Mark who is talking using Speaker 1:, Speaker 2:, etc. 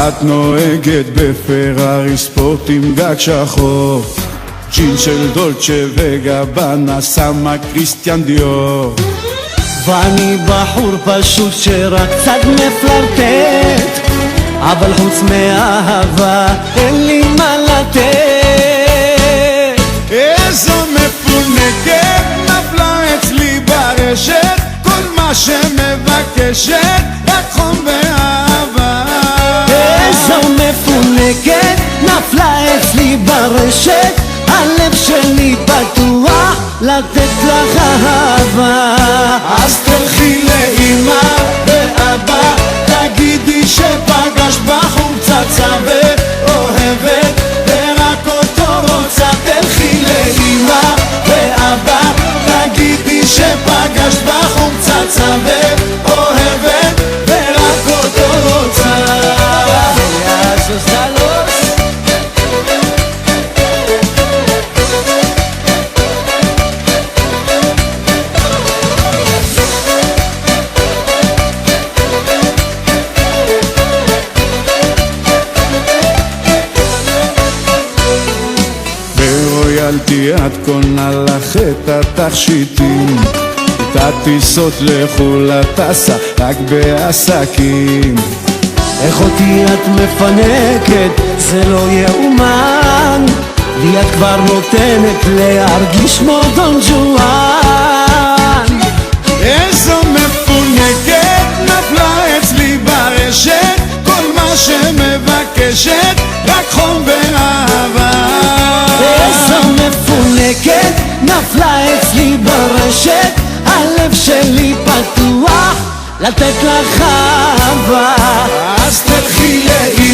Speaker 1: את נוהגת בפרארי ספורט עם גג שחור, ג'ין של דולצ'ה וגבנה שמה קריסטיאן דיור.
Speaker 2: ואני בחור פשוט שרק קצת מפלרטט, אבל חוץ מאהבה אין לי מה לתת.
Speaker 1: איזו מפונקת נפלה אצלי ברשת, כל מה שמבקשת רק חום ואהבה.
Speaker 2: איזו מפונקת נפלה אצלי ברשת, הלב שלי פתוח לתת לך אהבה.
Speaker 1: אז תלכי לאמא ואבא, תגידי שפגש בחור צצה ואוהבת ורק אותו רוצה. תלכי לאמא ואבא, תגידי שפגש בחור צצה ואוהבת ורק אותו רוצה. ברויאלטי את קונה לך את התכשיטים, את הטיסות לחו"ל את טסה רק בעסקים.
Speaker 2: איך אותי את מפנקת, זה לא יאומן, לי את כבר נותנת להרגיש כמו דון ג'ואן.
Speaker 1: איזו מפונקת נפלה אצלי ברשת, כל מה שמבקשת רק חום ואהבה.
Speaker 2: איזו מפונקת נפלה אצלי ברשת, הלב שלי פתוח לתת לך אהבה.
Speaker 1: אז תלכי לאמא